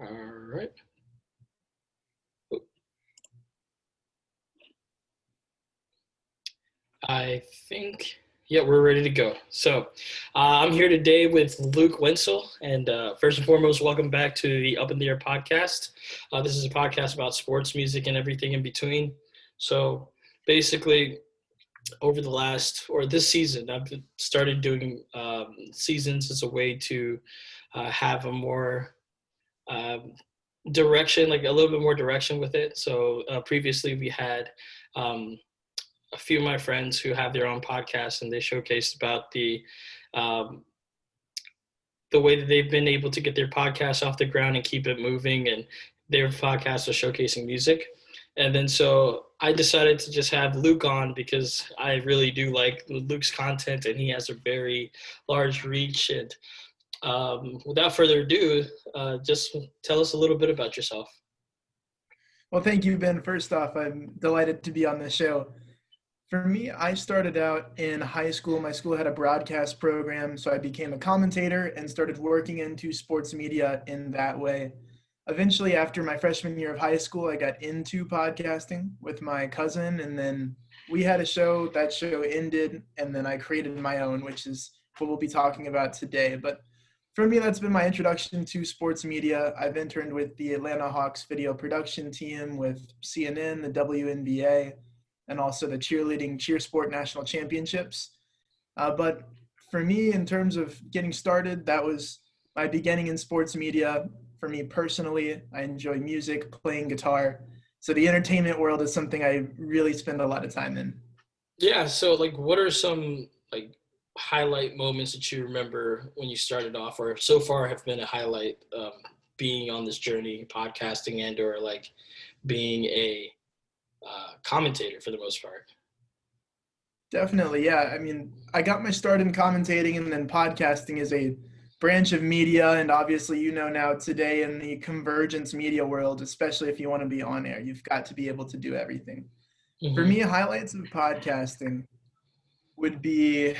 All right. I think, yeah, we're ready to go. So, I'm here today with Luke Winstel, and first and foremost, welcome back to the Up in the Air podcast. This is a podcast about sports, music, and everything in between. So, basically, over the last or this season, I've started doing seasons as a way to have a more um, direction, like a little bit more direction with it. So previously we had um, a few of my friends who have their own podcasts, and they showcased about um, the way that they've been able to get their podcast off the ground and keep it moving. And their podcast was showcasing music. And then so I decided to just have Luke on because I really do like Luke's content, and he has a very large reach. And without further ado, just tell us a little bit about yourself. Well, thank you, Ben. First off, I'm delighted to be on this show. For me, I started out in high school. My school had a broadcast program, so I became a commentator and started working into sports media in that way. Eventually, after my freshman year of high school, I got into podcasting with my cousin, and then we had a show. That show ended, and then I created my own, which is what we'll be talking about today. But for me, that's been my introduction to sports media. I've interned with the Atlanta Hawks video production team, with CNN, the WNBA, and also the cheerleading cheer sport national championships. But for me, in terms of getting started, that was my beginning in sports media. For me personally, I enjoy music, playing guitar. So the entertainment world is something I really spend a lot of time in. Yeah. So, like, what are some like highlight moments that you remember when you started off, or so far have been a highlight being on this journey, podcasting, and or like being a commentator for the most part? Definitely, yeah. I mean, I got my start in commentating, and then podcasting is a branch of media. And obviously, now today in the convergence media world, especially if you want to be on air, you've got to be able to do everything. For Mm-hmm. me, highlights of podcasting would be,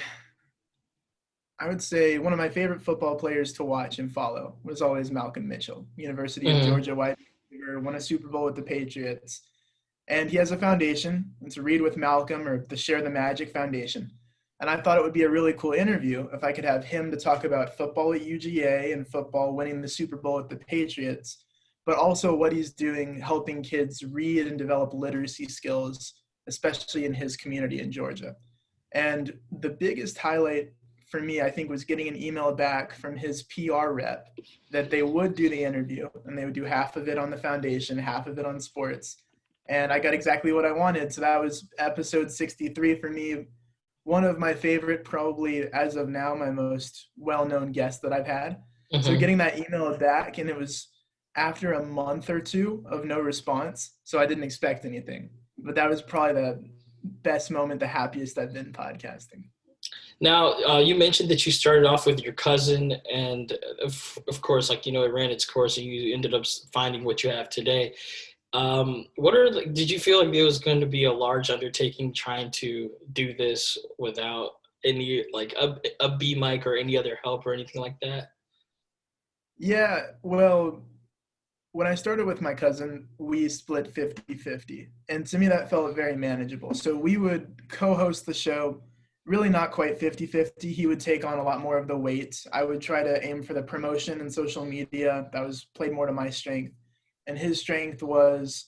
I would say, one of my favorite football players to watch and follow was always Malcolm Mitchell, University of Mm-hmm. Georgia wide receiver, won a Super Bowl with the Patriots. And he has a foundation. It's a Read with Malcolm, or the Share the Magic Foundation. And I thought it would be a really cool interview if I could have him to talk about football at UGA and football winning the Super Bowl with the Patriots, but also what he's doing helping kids read and develop literacy skills, especially in his community in Georgia. And the biggest highlight for me, I think, was getting an email back from his PR rep that they would do the interview, and they would do half of it on the foundation, half of it on sports. And I got exactly what I wanted. So that was episode 63 for me. One of my favorite, probably as of now, my most well-known guests that I've had. So Mm-hmm. getting that email back, and it was after a month or two of no response. So I didn't expect anything. But that was probably the best moment, the happiest I've been podcasting. Now, you mentioned that you started off with your cousin, and of course, like it ran its course, and you ended up finding what you have today. What are like? Did you feel like it was going to be a large undertaking trying to do this without any like a B mic or any other help or anything like that? Yeah, well, when I started with my cousin, we split 50-50. And to me, that felt very manageable. So we would co-host the show, really not quite 50-50. He would take on a lot more of the weight. I would try to aim for the promotion and social media. That was played more to my strength. And his strength was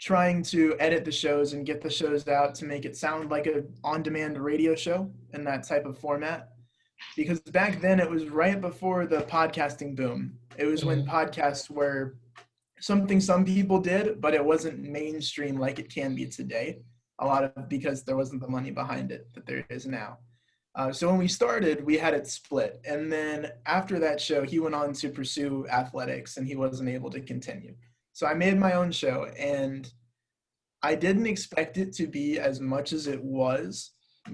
trying to edit the shows and get the shows out to make it sound like a on-demand radio show in that type of format. Because back then it was right before the podcasting boom. It was when Mm-hmm. podcasts were something some people did, but it wasn't mainstream like it can be today. A lot of because there wasn't the money behind it that there is now. So when we started, we had it split. And then after that show, he went on to pursue athletics and he wasn't able to continue. So I made my own show, and I didn't expect it to be as much as it was,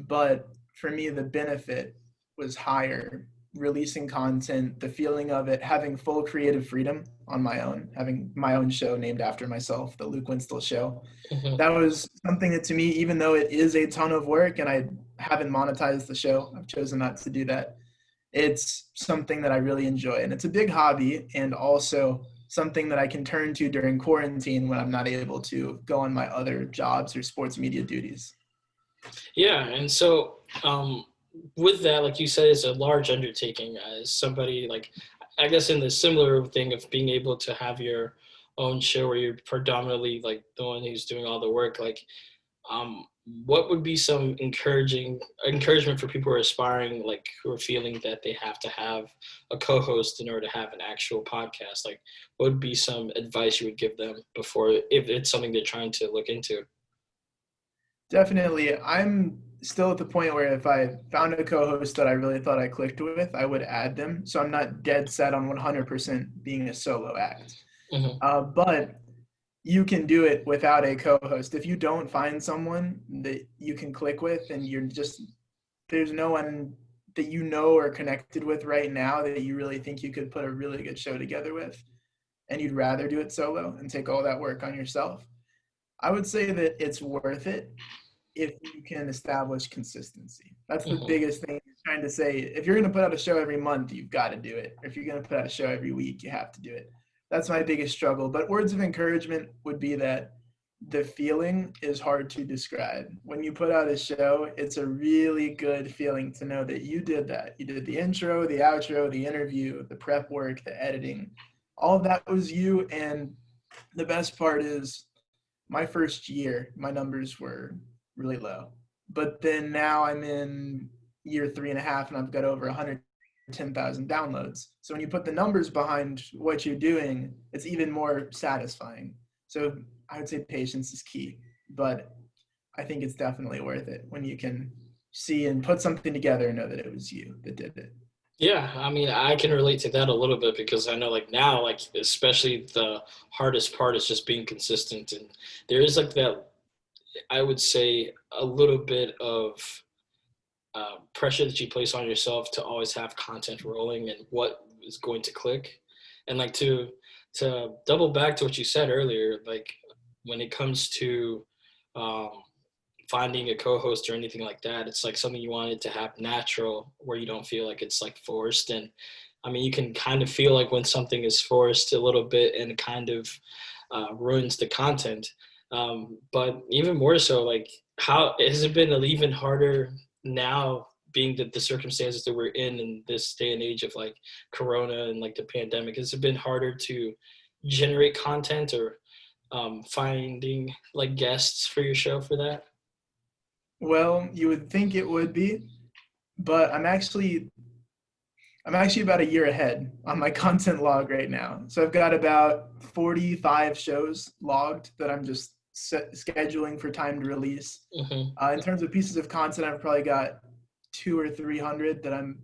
but for me, the benefit was higher. Releasing content, the feeling of it, having full creative freedom on my own, having my own show named after myself, the Luke Winstel Show. Mm-hmm. That was something that to me, even though it is a ton of work and I haven't monetized the show, I've chosen not to do that. It's something that I really enjoy, and it's a big hobby. And also something that I can turn to during quarantine when I'm not able to go on my other jobs or sports media duties. Yeah, and so with that, like you said, it's a large undertaking. As somebody like, I guess in the similar thing of being able to have your own show where you're predominantly like the one who's doing all the work, like um, what would be some encouragement for people who are aspiring, like who are feeling that they have to have a co-host in order to have an actual podcast? Like, what would be some advice you would give them before, if it's something they're trying to look into? Definitely. I'm still at the point where if I found a co-host that I really thought I clicked with, I would add them. So I'm not dead set on 100% being a solo act. Hmm. But you can do it without a co-host. If you don't find someone that you can click with and there's no one that you know or connected with right now that you really think you could put a really good show together with, and you'd rather do it solo and take all that work on yourself, I would say that it's worth it if you can establish consistency. That's the Hmm. biggest thing you're trying to say. If you're going to put out a show every month, you've got to do it. If you're going to put out a show every week, you have to do it. That's my biggest struggle. But words of encouragement would be that the feeling is hard to describe. When you put out a show, it's a really good feeling to know that you did that. You did the intro, the outro, the interview, the prep work, the editing. All of that was you. And the best part is my first year, my numbers were really low. But then now I'm in year 3.5 and I've got over 110,000 downloads. So when you put the numbers behind what you're doing, it's even more satisfying. So I would say patience is key, but I think it's definitely worth it when you can see and put something together and know that it was you that did it. Yeah, I mean, I can relate to that a little bit because I know, like now, like especially the hardest part is just being consistent, and there is like that. I would say a little bit of pressure that you place on yourself to always have content rolling and what is going to click, and like to double back to what you said earlier, like when it comes to um, finding a co-host or anything like that, it's like something you want it to happen natural where you don't feel like it's like forced. And I mean, you can kind of feel like when something is forced a little bit and kind of ruins the content. But even more so, like how has it been even harder now, being the circumstances that we're in this day and age of like corona and like the pandemic? Has it been harder to generate content or finding like guests for your show for that? Well, you would think it would be, but I'm actually about a year ahead on my content log right now. So I've got about 45 shows logged that I'm just scheduling for time to release. Hmm. In terms of pieces of content, I've probably got 200 or 300 that I'm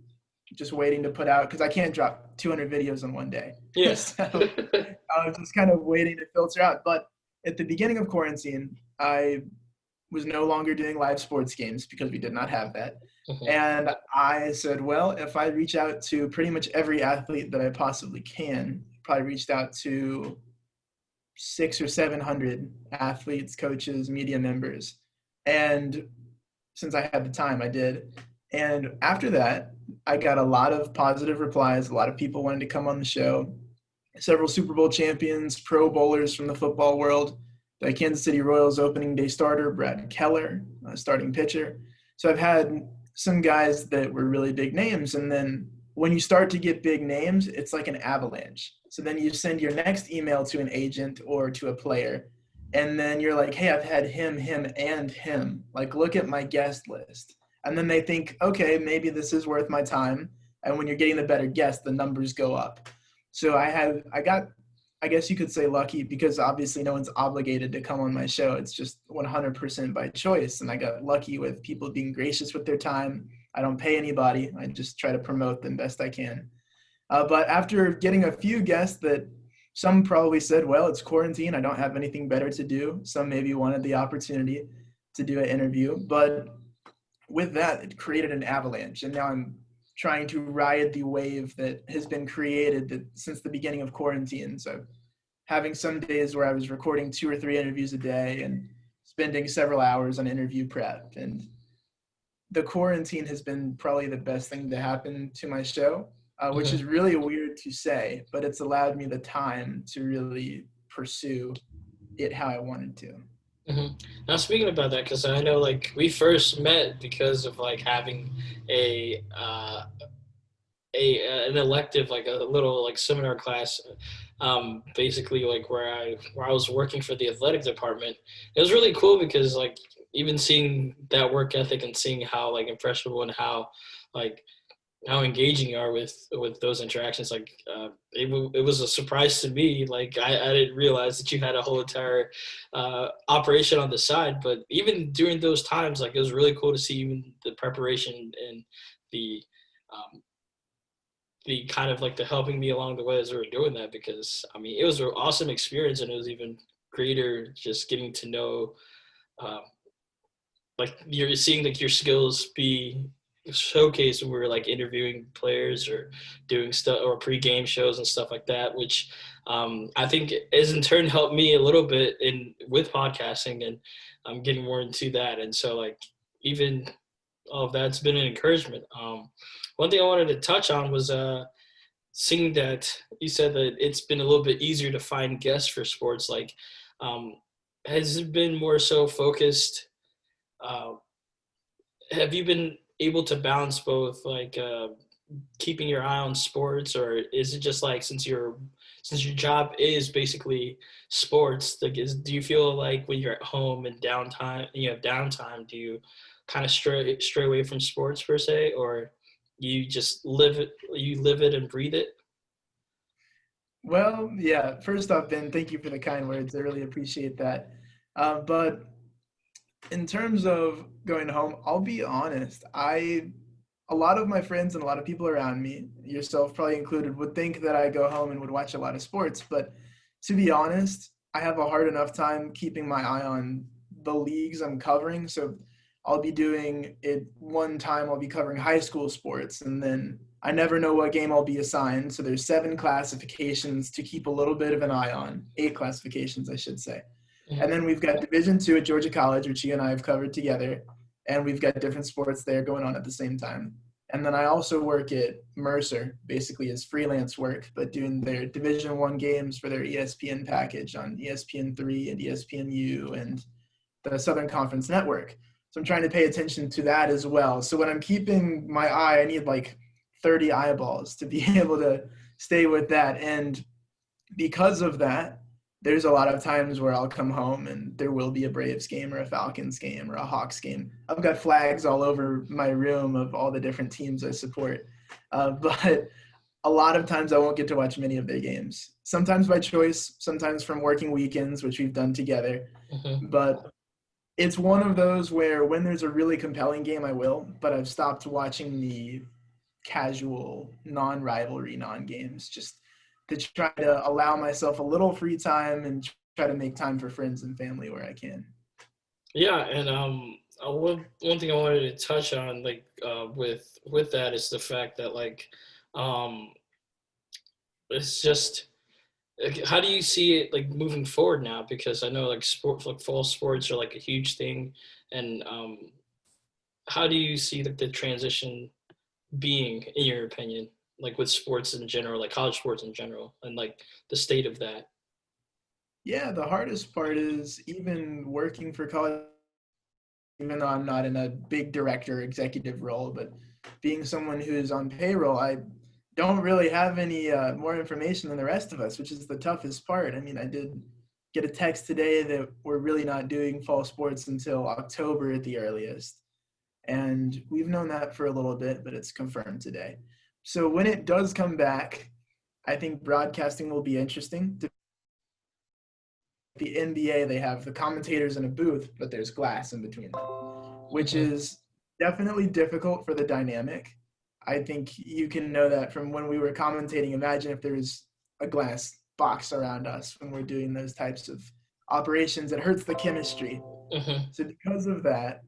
just waiting to put out because I can't drop 200 videos in one day. Yeah. So I was just kind of waiting to filter out. But at the beginning of quarantine, I was no longer doing live sports games because we did not have that. Hmm. And I said, well, if I reach out to pretty much every athlete that I possibly can, probably reached out to 600 or 700 athletes, coaches, media members. And since I had the time, I did. And after that, I got a lot of positive replies. A lot of people wanted to come on the show. Several Super Bowl champions, Pro Bowlers from the football world, the Kansas City Royals opening day starter, Brad Keller, starting pitcher. So I've had some guys that were really big names. And then when you start to get big names, it's like an avalanche. So then you send your next email to an agent or to a player. And then you're like, hey, I've had him, and him. Like, look at my guest list. And then they think, okay, maybe this is worth my time. And when you're getting the better guests, the numbers go up. So I got, I guess you could say lucky because obviously no one's obligated to come on my show. It's just 100% by choice. And I got lucky with people being gracious with their time. I don't pay anybody. I just try to promote them best I can. But after getting a few guests that some probably said, well, it's quarantine. I don't have anything better to do. Some maybe wanted the opportunity to do an interview. But with that, it created an avalanche. And now I'm trying to ride the wave that has been created since the beginning of quarantine. So having some days where I was recording 2 or 3 interviews a day and spending several hours on interview prep. And the quarantine has been probably the best thing to happen to my show. which is really weird to say, but it's allowed me the time to really pursue it how I wanted to. Now speaking about that, because I know like we first met because of like having a an elective, like a little like seminar class, basically like where I was working for the athletic department. It was really cool because like even seeing that work ethic and seeing how like impressionable and like how engaging you are with those interactions, like it was a surprise to me. Like I didn't realize that you had a whole entire operation on the side, but even during those times, like it was really cool to see even the preparation and the um, the kind of like the helping me along the way as we were doing that, because I mean it was an awesome experience, and it was even greater just getting to know um, like you're seeing like your skills be showcased when we were like interviewing players or doing stuff or pre-game shows and stuff like that, which I think has in turn helped me a little bit in with podcasting, and I'm getting more into that. And so like even all of that's been an encouragement. One thing I wanted to touch on was seeing that you said that it's been a little bit easier to find guests for sports. Like, um, has it been more so focused? Uh, have you been able to balance both, like keeping your eye on sports, or is it just like since your job is basically sports, like do you feel like when you're at home and downtime, you have downtime, do you kind of stray away from sports per se, or you just live it and breathe it? Well, yeah, first off, Ben, thank you for the kind words. I really appreciate that. But in terms of going home, I'll be honest. A lot of my friends and a lot of people around me, yourself probably included, would think that I go home and would watch a lot of sports. But to be honest, I have a hard enough time keeping my eye on the leagues I'm covering. So I'll be doing it one time, I'll be covering high school sports, and then I never know what game I'll be assigned. So there's 7 classifications to keep a little bit of an eye on, 8 classifications, I should say. And then we've got Division II at Georgia College, which you and I have covered together, and we've got different sports there going on at the same time. And then I also work at Mercer, basically as freelance work, but doing their Division I games for their ESPN package on ESPN3 and ESPNU and the Southern Conference Network. So I'm trying to pay attention to that as well. So when I'm keeping my eye, I need like 30 eyeballs to be able to stay with that. And because of that, there's a lot of times where I'll come home and there will be a Braves game or a Falcons game or a Hawks game. I've got flags all over my room of all the different teams I support. But a lot of times I won't get to watch many of their games. Sometimes by choice, sometimes from working weekends, which we've done together. But it's one of those where when there's a really compelling game, I will, but I've stopped watching the casual, non-rivalry, non-games, just to try to allow myself a little free time and try to make time for friends and family where I can. Yeah, and one thing I wanted to touch on, like with that, is the fact that like it's just like, how do you see it like moving forward now? Because I know like like fall sports are like a huge thing, and how do you see like the transition being, in your opinion, like with sports in general, like college sports in general, and like the state of that? Yeah, the hardest part is even working for college, even though I'm not in a big director executive role, but being someone who's on payroll, I don't really have any more information than the rest of us, which is the toughest part. I mean, I did get a text today that we're really not doing fall sports until October at the earliest. And we've known that for a little bit, but it's confirmed today. So when it does come back, I think broadcasting will be interesting. The NBA, they have the commentators in a booth, but there's glass in between them, which is definitely difficult for the dynamic. I think you can know that from when we were commentating. Imagine if there was a glass box around us when we're doing those types of operations. It hurts the chemistry. So because of that,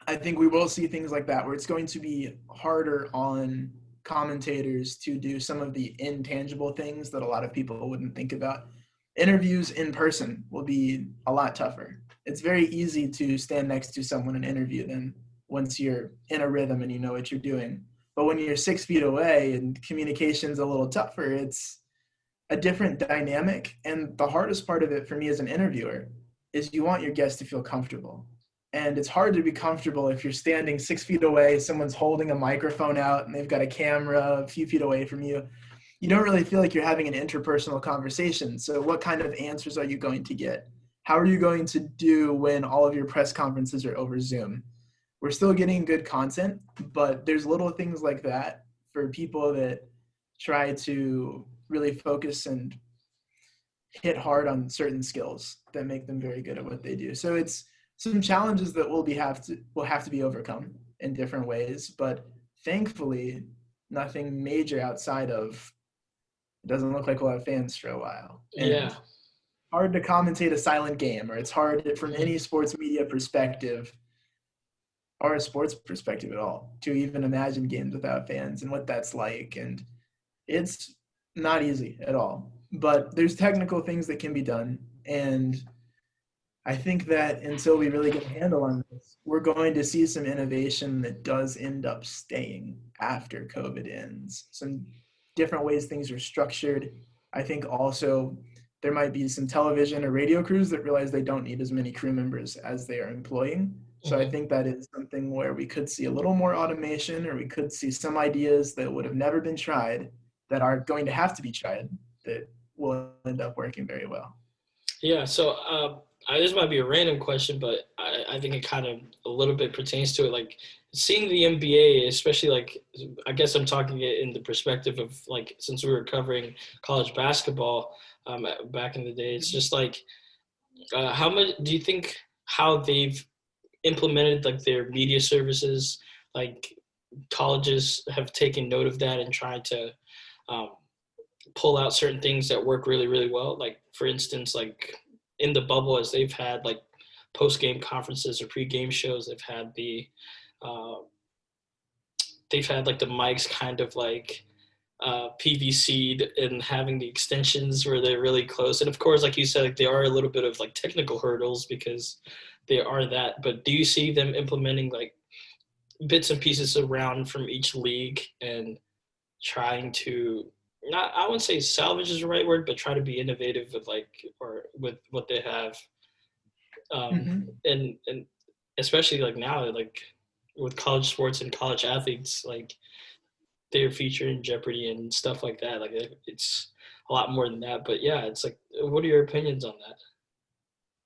I think we will see things like that where it's going to be harder on commentators to do some of the intangible things that a lot of people wouldn't think about. Interviews in person will be a lot tougher. It's very easy to stand next to someone and interview them once you're in a rhythm and you know what you're doing. But when you're 6 feet away and communication's a little tougher, it's a different dynamic. And the hardest part of it for me as an interviewer is you want your guests to feel comfortable. And it's hard to be comfortable if you're standing 6 feet away, someone's holding a microphone out and they've got a camera a few feet away from you. You don't really feel like you're having an interpersonal conversation. So what kind of answers are you going to get? How are you going to do when all of your press conferences are over Zoom? We're still getting good content, but there's little things like that for people that try to really focus and hit hard on certain skills that make them very good at what they do. So it's some challenges that will have to be overcome in different ways, but thankfully nothing major outside of it doesn't look like we'll have fans for a while. And Yeah. hard to commentate a silent game, or it's hard from any sports media perspective or a sports perspective at all to even imagine games without fans and what that's like. And it's not easy at all, but there's technical things that can be done. And I think that until we really get a handle on this, we're going to see some innovation that does end up staying after COVID ends. Some different ways things are structured. I think also there might be some television or radio crews that realize they don't need as many crew members as they are employing. So I think that is something where we could see a little more automation, or we could see some ideas that would have never been tried that are going to have to be tried that will end up working very well. Yeah, so this might be a random question, but I think it kind of a little bit pertains to it. Like seeing the NBA, especially like, I guess I'm talking it in the perspective of like, since we were covering college basketball back in the day, it's just like, how much do you think how they've implemented like their media services, like colleges have taken note of that and tried to pull out certain things that work really, really well. Like for instance, like in the bubble, as they've had like post-game conferences or pre-game shows, they've had like the mics kind of like PVC'd and having the extensions where they're really close. And of course, like you said, like there are a little bit of like technical hurdles because they are that. But do you see them implementing like bits and pieces around from each league and trying to not, I wouldn't say salvage is the right word, but try to be innovative with like, or with what they have. And especially like now, like with college sports and college athletes, like they're featured in Jeopardy and stuff like that. Like it's a lot more than that, but yeah, it's like, what are your opinions on that?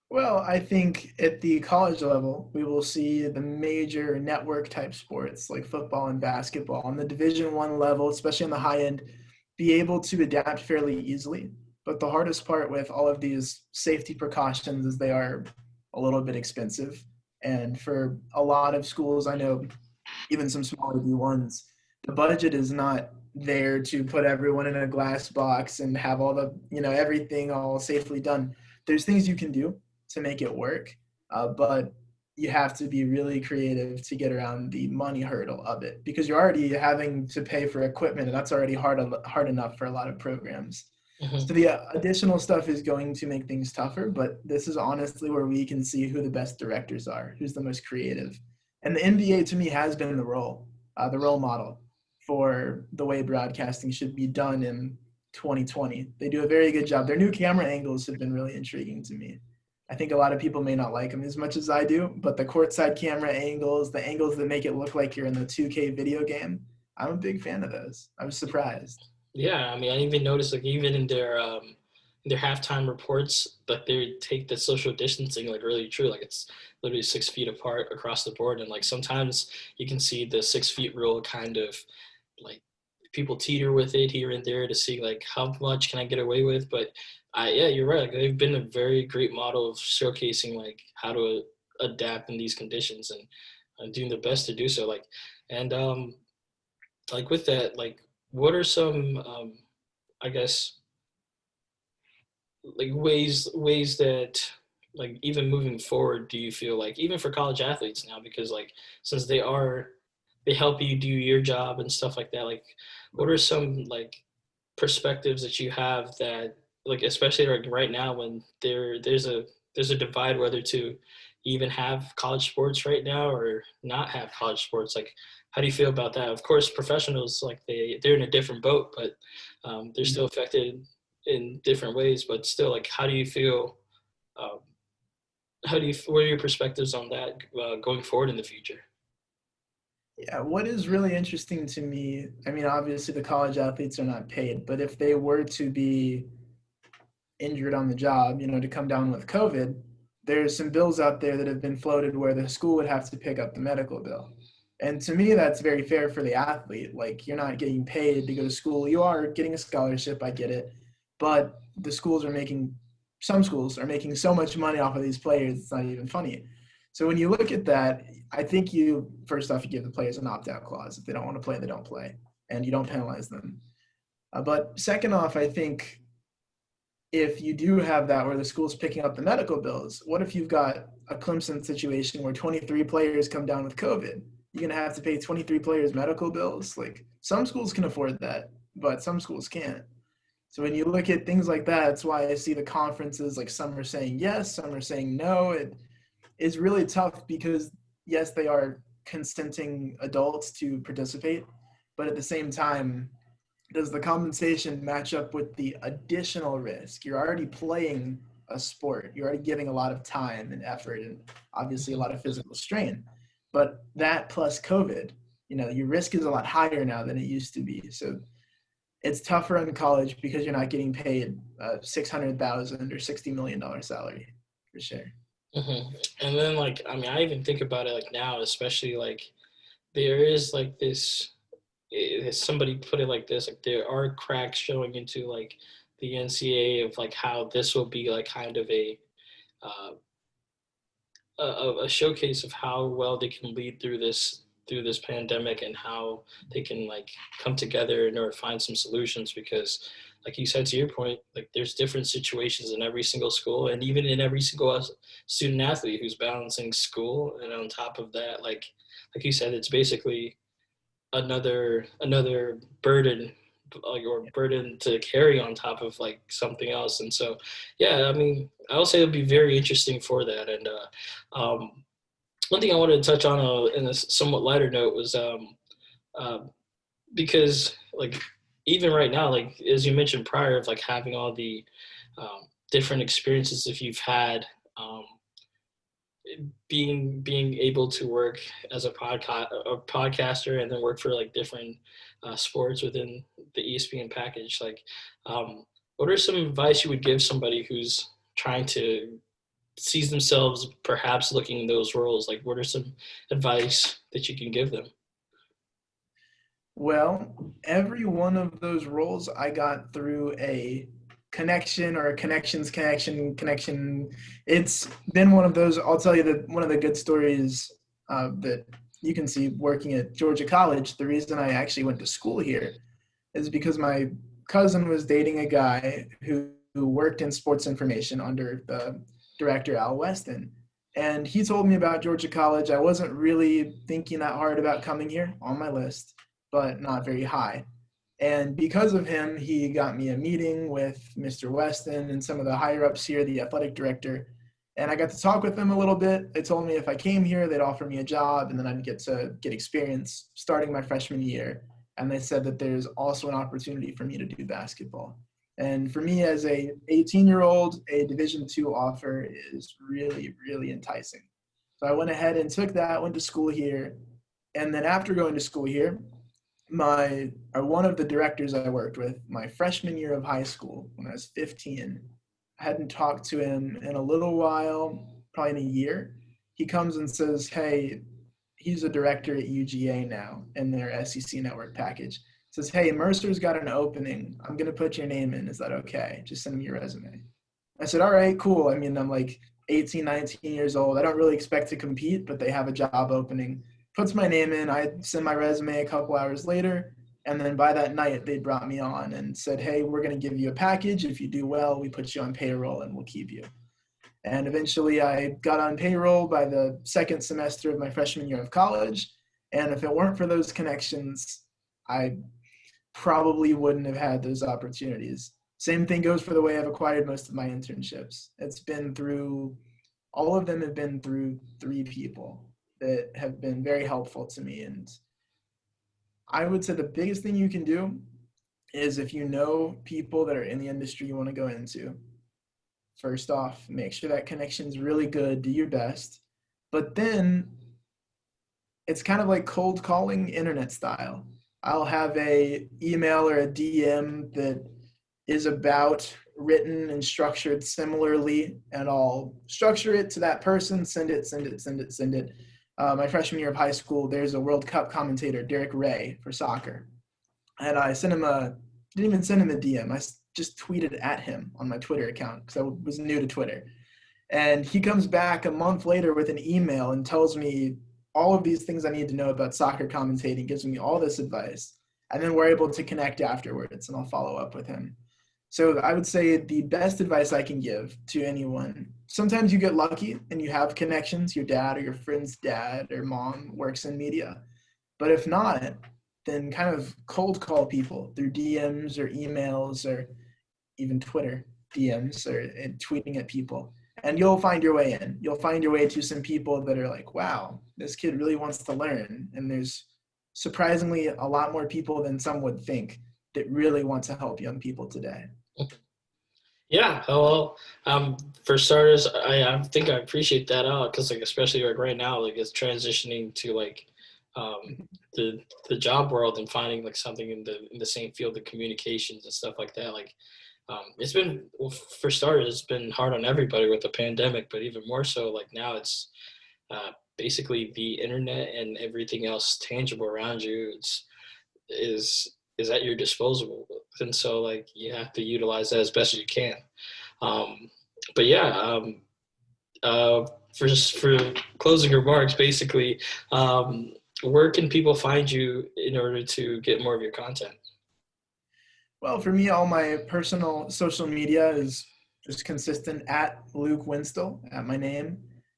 Well, I think at the college level, we will see the major network type sports like football and basketball on the Division I level, especially on the high end, be able to adapt fairly easily. But the hardest part with all of these safety precautions is they are a little bit expensive. And for a lot of schools, I know even some smaller D1s, the budget is not there to put everyone in a glass box and have all the, everything all safely done. There's things you can do to make it work, but you have to be really creative to get around the money hurdle of it, because you're already having to pay for equipment, and that's already hard enough for a lot of programs. So the additional stuff is going to make things tougher, but this is honestly where we can see who the best directors are, who's the most creative. And the NBA to me has been the role model for the way broadcasting should be done in 2020. They do a very good job. Their new camera angles have been really intriguing to me. I think a lot of people may not like them as much as I do, but the courtside camera angles, the angles that make it look like you're in the 2K video game, I'm a big fan of those. I was surprised. Yeah, I mean, I even noticed like even in their halftime reports that they take the social distancing like really true. Like it's literally 6 feet apart across the board, and like sometimes you can see the 6 feet rule kind of like people teeter with it here and there to see like how much can I get away with. But yeah, you're right. Like they've been a very great model of showcasing like how to adapt in these conditions and doing their best to do so. Like and like with that, like what are some I guess like ways that like even moving forward do you feel like even for college athletes now, because like since they help you do your job and stuff like that, like what are some like perspectives that you have that like especially like right now when there's a divide whether to even have college sports right now or not have college sports? Like, how do you feel about that? Of course, professionals, like they're in a different boat, but they're still affected in different ways. But still, like, how do you feel? Um, what are your perspectives on that going forward in the future? Yeah, what is really interesting to me, I mean, obviously the college athletes are not paid, but if they were to be injured on the job, to come down with COVID, there's some bills out there that have been floated where the school would have to pick up the medical bill. And to me, that's very fair for the athlete. Like, you're not getting paid to go to school. You are getting a scholarship, I get it. But some schools are making so much money off of these players, it's not even funny. So when you look at that, I think first off, you give the players an opt-out clause. If they don't want to play, they don't play. And you don't penalize them. But second off, I think if you do have that where the school's picking up the medical bills, what if you've got a Clemson situation where 23 players come down with COVID? You're going to have to pay 23 players medical bills? Like, some schools can afford that, but some schools can't. So when you look at things like that, that's why I see the conferences, like some are saying yes, some are saying no. It is really tough because, yes, they are consenting adults to participate, but at the same time, does the compensation match up with the additional risk? You're already playing a sport. You're already giving a lot of time and effort and obviously a lot of physical strain. But that plus COVID, your risk is a lot higher now than it used to be. So it's tougher in college because you're not getting paid $600,000 or $60 million salary for sure. Mm-hmm. And then, like, I mean, I even think about it like now, especially like there is like this. Somebody put it like this: like there are cracks showing into like the NCAA of like how this will be like kind of uh, a showcase of how well they can lead through this pandemic and how they can like come together in order to find some solutions because like you said to your point, like there's different situations in every single school and even in every single student athlete who's balancing school, and on top of that, like you said, it's basically another burden, like, or burden to carry on top of like something else. And so yeah, I mean, I would say it'll be very interesting for that. And one thing I wanted to touch on in a somewhat lighter note was uh, because like even right now, like as you mentioned prior, of like having all the different experiences if you've had, being able to work as a podcaster and then work for like different sports within the ESPN package, like what are some advice you would give somebody who's trying to sees themselves perhaps looking in those roles? Like, what are some advice that you can give them? Well, every one of those roles I got through a connection or a connection. It's been one of those. I'll tell you that one of the good stories that you can see working at Georgia College. The reason I actually went to school here is because my cousin was dating a guy who worked in sports information under the director Al Weston. And he told me about Georgia College. I wasn't really thinking that hard about coming here, on my list, but not very high. And because of him, he got me a meeting with Mr. Weston and some of the higher ups here, the athletic director. And I got to talk with them a little bit. They told me if I came here, they'd offer me a job and then I'd get to get experience starting my freshman year. And they said that there's also an opportunity for me to do basketball. And for me as a 18-year-old, a Division II offer is really, really enticing. So I went ahead and took that, went to school here. And then after going to school here, one of the directors I worked with my freshman year of high school when I was 15, I hadn't talked to him in a little while, probably in a year. He comes and says, hey, he's a director at UGA now in their SEC network package. Says, hey, Mercer's got an opening. I'm going to put your name in. Is that okay? Just send me your resume. I said, all right, cool. I mean, I'm like 18, 19 years old. I don't really expect to compete, but they have a job opening. Puts my name in. I send my resume a couple hours later. And then by that night, they brought me on and said, hey, we're going to give you a package. If you do well, we put you on payroll and we'll keep you. And eventually I got on payroll by the second semester of my freshman year of college. And if it weren't for those connections, I probably wouldn't have had those opportunities. Same thing goes for the way I've acquired most of my internships. It's been through all of them have been through 3 people that have been very helpful to me. And I would say the biggest thing you can do is, if you know people that are in the industry you want to go into, first off, make sure that connection's really good, do your best. But then it's kind of like cold calling internet style. I'll have a email or a DM that is about written and structured similarly, and I'll structure it to that person, send it. My freshman year of high school, there's a World Cup commentator, Derek Ray, for soccer. And I sent him didn't even send him a DM. I just tweeted at him on my Twitter account because I was new to Twitter. And he comes back a month later with an email and tells me all of these things I need to know about soccer commentating, gives me all this advice. And then we're able to connect afterwards, and I'll follow up with him. So I would say the best advice I can give to anyone, sometimes you get lucky and you have connections, your dad or your friend's dad or mom works in media. But if not, then kind of cold call people through DMs or emails or even Twitter DMs or tweeting at people. And you'll find your way in. You'll find your way to some people that are like, wow, this kid really wants to learn. And there's surprisingly a lot more people than some would think that really want to help young people today. Yeah, well, for starters, I think I appreciate that because like especially like right now, like it's transitioning to like the job world and finding like something in the same field of communications and stuff like that. Like it's been, well, for starters, it's been hard on everybody with the pandemic, but even more so like now it's basically the internet and everything else tangible around you is at your disposal, and so like you have to utilize that as best as you can. But yeah, for closing remarks, basically, where can people find you in order to get more of your content? Well, for me, all my personal social media is just consistent at Luke Winstel, at my name.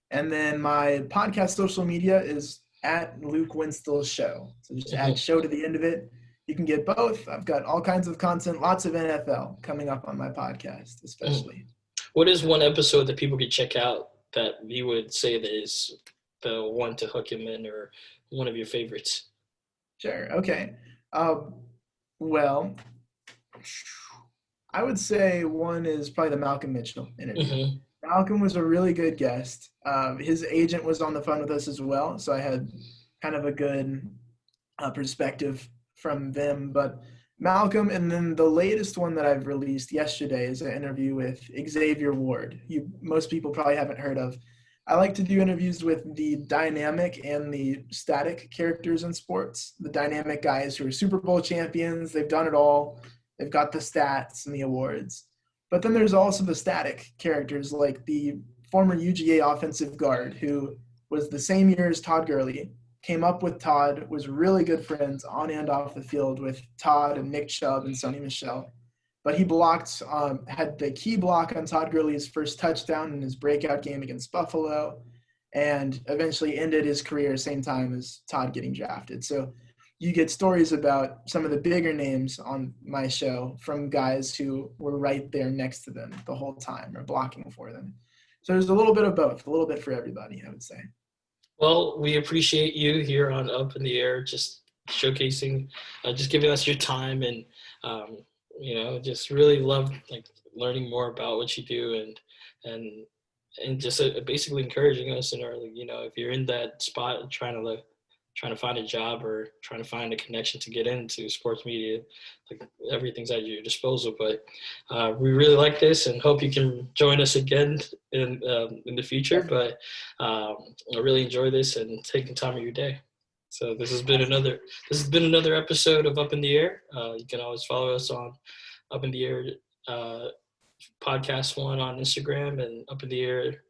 And then my podcast social media is at Luke Winstel Show. So just add show to the end of it. You can get both. I've got all kinds of content, lots of NFL coming up on my podcast, especially. What is one episode that people could check out that you would say that is the one to hook him in, or one of your favorites? Sure. Okay. Well, I would say one is probably the Malcolm Mitchell interview. Mm-hmm. Malcolm was a really good guest. His agent was on the phone with us as well, so I had kind of a good perspective from them. But Malcolm, and then the latest one that I've released yesterday is an interview with Xavier Ward. Most people probably haven't heard of. I like to do interviews with the dynamic and the static characters in sports. The dynamic guys who are Super Bowl champions, they've done it all. They've got the stats and the awards. But then there's also the static characters like the former UGA offensive guard who was the same year as Todd Gurley, came up with Todd, was really good friends on and off the field with Todd and Nick Chubb and Sonny Michel. But he had the key block on Todd Gurley's first touchdown in his breakout game against Buffalo, and eventually ended his career same time as Todd getting drafted. So you get stories about some of the bigger names on my show from guys who were right there next to them the whole time or blocking for them. So there's a little bit of both, a little bit for everybody, I would say. Well, we appreciate you here on Up in the Air, just showcasing, just giving us your time, and just really love like learning more about what you do, and just basically encouraging us in our, if you're in that spot trying to find a job or trying to find a connection to get into sports media, like everything's at your disposal. But we really like this and hope you can join us again in the future. But I really enjoy this and taking time of your day. So this has been another episode of Up in the Air. You can always follow us on Up in the Air Podcast One on Instagram, and Up in the Air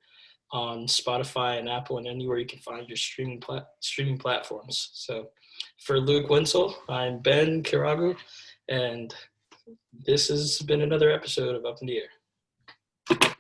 on Spotify and Apple and anywhere you can find your streaming platforms. So for Luke Winstel, I'm Ben Kiragu, and this has been another episode of Up in the Air.